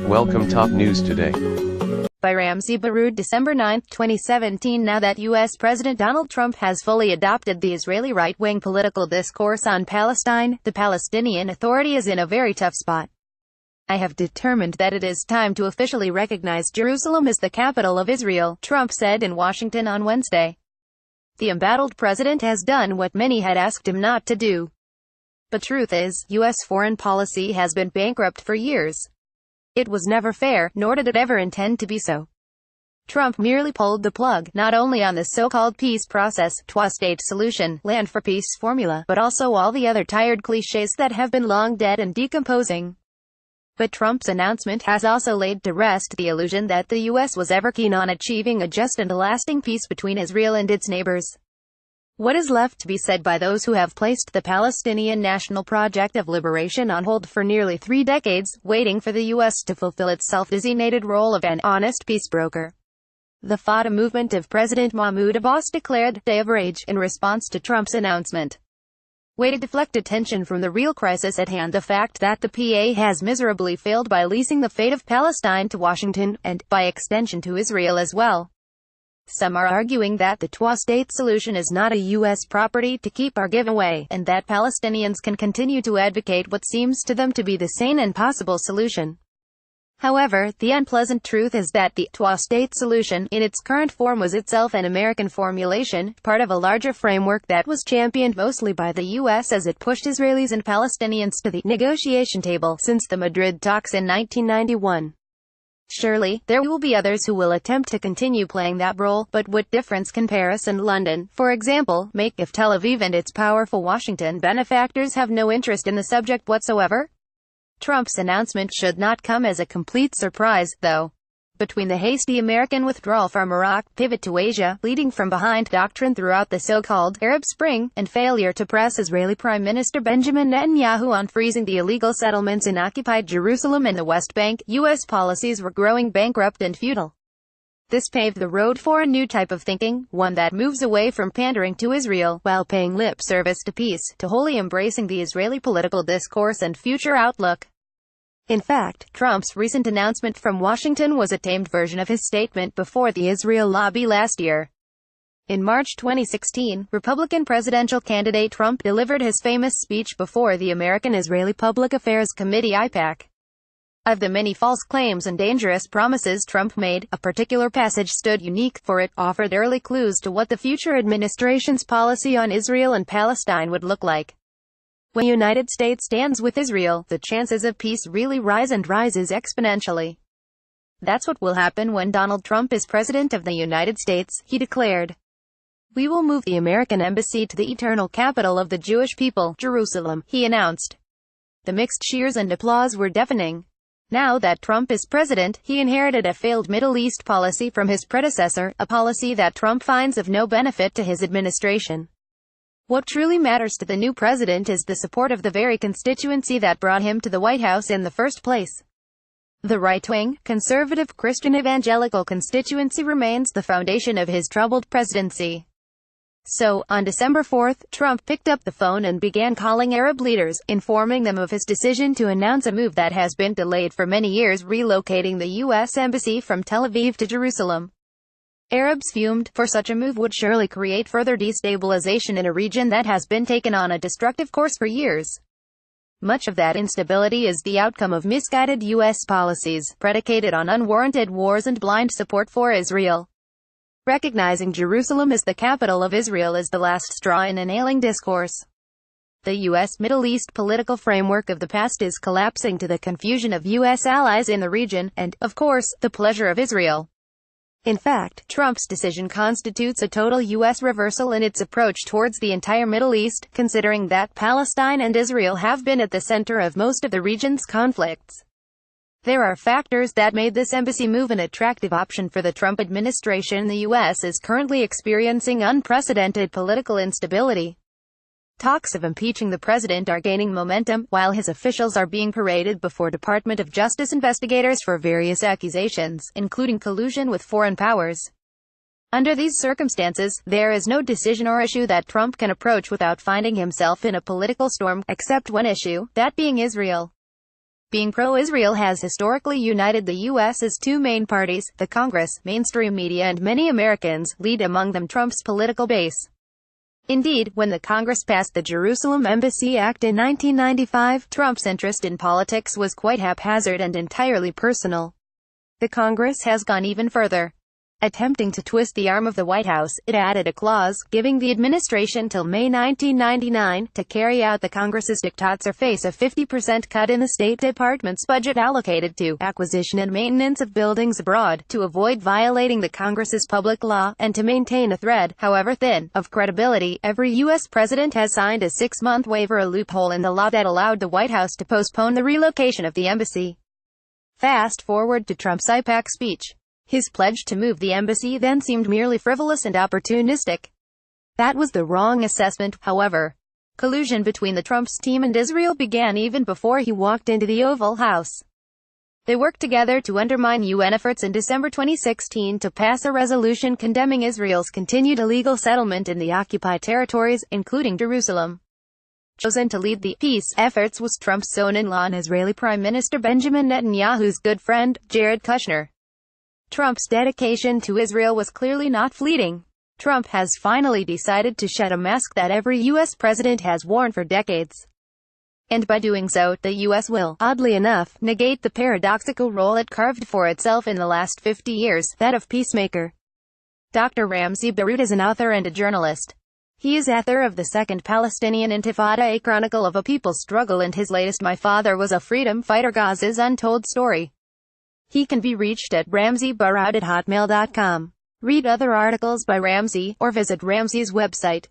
Welcome Top News Today. By Ramzy Baroud December 9, 2017. Now that U.S. President Donald Trump has fully adopted the Israeli right-wing political discourse on Palestine, the Palestinian Authority is in a very tough spot. I have determined that it is time to officially recognize Jerusalem as the capital of Israel, Trump said in Washington on Wednesday. The embattled president has done what many had asked him not to do. But truth is, U.S. foreign policy has been bankrupt for years. It was never fair, nor did it ever intend to be so. Trump merely pulled the plug, not only on the so-called peace process, two-state solution, land for peace formula, but also all the other tired cliches that have been long dead and decomposing. But Trump's announcement has also laid to rest the illusion that the U.S. was ever keen on achieving a just and lasting peace between Israel and its neighbors. What is left to be said by those who have placed the Palestinian national project of liberation on hold for nearly 3 decades, waiting for the U.S. to fulfill its self-designated role of an honest peace broker? The Fatah movement of President Mahmoud Abbas declared "Day of Rage" in response to Trump's announcement. Way to deflect attention from the real crisis at hand, the fact that the PA has miserably failed by leasing the fate of Palestine to Washington, and, by extension, to Israel as well. Some are arguing that the two-state solution is not a U.S. property to keep or give away, and that Palestinians can continue to advocate what seems to them to be the sane and possible solution. However, the unpleasant truth is that the two-state solution, in its current form, was itself an American formulation, part of a larger framework that was championed mostly by the U.S. as it pushed Israelis and Palestinians to the negotiation table since the Madrid talks in 1991. Surely, there will be others who will attempt to continue playing that role, but what difference can Paris and London, for example, make if Tel Aviv and its powerful Washington benefactors have no interest in the subject whatsoever? Trump's announcement should not come as a complete surprise, though. Between the hasty American withdrawal from Iraq, pivot to Asia, leading from behind doctrine throughout the so-called Arab Spring, and failure to press Israeli Prime Minister Benjamin Netanyahu on freezing the illegal settlements in occupied Jerusalem and the West Bank, U.S. policies were growing bankrupt and futile. This paved the road for a new type of thinking, one that moves away from pandering to Israel, while paying lip service to peace, to wholly embracing the Israeli political discourse and future outlook. In fact, Trump's recent announcement from Washington was a tamed version of his statement before the Israel lobby last year. In March 2016, Republican presidential candidate Trump delivered his famous speech before the American-Israeli Public Affairs Committee (AIPAC). Of the many false claims and dangerous promises Trump made, a particular passage stood unique, for it offered early clues to what the future administration's policy on Israel and Palestine would look like. When the United States stands with Israel, the chances of peace really rise, and rises exponentially. That's what will happen when Donald Trump is President of the United States, he declared. We will move the American embassy to the eternal capital of the Jewish people, Jerusalem, he announced. The mixed cheers and applause were deafening. Now that Trump is president, he inherited a failed Middle East policy from his predecessor, a policy that Trump finds of no benefit to his administration. What truly matters to the new president is the support of the very constituency that brought him to the White House in the first place. The right-wing, conservative Christian evangelical constituency remains the foundation of his troubled presidency. So, on December 4, Trump picked up the phone and began calling Arab leaders, informing them of his decision to announce a move that has been delayed for many years, relocating the U.S. Embassy from Tel Aviv to Jerusalem. Arabs fumed, for such a move would surely create further destabilization in a region that has been taken on a destructive course for years. Much of that instability is the outcome of misguided U.S. policies, predicated on unwarranted wars and blind support for Israel. Recognizing Jerusalem as the capital of Israel is the last straw in an ailing discourse. The U.S. Middle East political framework of the past is collapsing to the confusion of U.S. allies in the region, and, of course, the pleasure of Israel. In fact, Trump's decision constitutes a total U.S. reversal in its approach towards the entire Middle East, considering that Palestine and Israel have been at the center of most of the region's conflicts. There are factors that made this embassy move an attractive option for the Trump administration. The U.S. is currently experiencing unprecedented political instability. Talks of impeaching the president are gaining momentum, while his officials are being paraded before Department of Justice investigators for various accusations, including collusion with foreign powers. Under these circumstances, there is no decision or issue that Trump can approach without finding himself in a political storm, except one issue, that being Israel. Being pro-Israel has historically united the U.S.'s two main parties, the Congress, mainstream media and many Americans, lead among them Trump's political base. Indeed, when the Congress passed the Jerusalem Embassy Act in 1995, Trump's interest in politics was quite haphazard and entirely personal. The Congress has gone even further. Attempting to twist the arm of the White House, it added a clause, giving the administration till May 1999, to carry out the Congress's diktats or face a 50% cut in the State Department's budget allocated to acquisition and maintenance of buildings abroad, to avoid violating the Congress's public law, and to maintain a thread, however thin, of credibility. Every U.S. president has signed a 6-month waiver, a loophole in the law that allowed the White House to postpone the relocation of the embassy. Fast forward to Trump's IPAC speech. His pledge to move the embassy then seemed merely frivolous and opportunistic. That was the wrong assessment, however. Collusion between the Trump's team and Israel began even before he walked into the Oval House. They worked together to undermine UN efforts in December 2016 to pass a resolution condemning Israel's continued illegal settlement in the occupied territories, including Jerusalem. Chosen to lead the peace efforts was Trump's son-in-law and Israeli Prime Minister Benjamin Netanyahu's good friend, Jared Kushner. Trump's dedication to Israel was clearly not fleeting. Trump has finally decided to shed a mask that every U.S. president has worn for decades. And by doing so, the U.S. will, oddly enough, negate the paradoxical role it carved for itself in the last 50 years, that of peacemaker. Dr. Ramzy Baroud is an author and a journalist. He is author of The Second Palestinian Intifada, a chronicle of a people's struggle, and his latest My Father Was a Freedom Fighter, Gaza's Untold Story. He can be reached at ramzybaroud@hotmail.com. Read other articles by Ramzy, or visit Ramzy's website.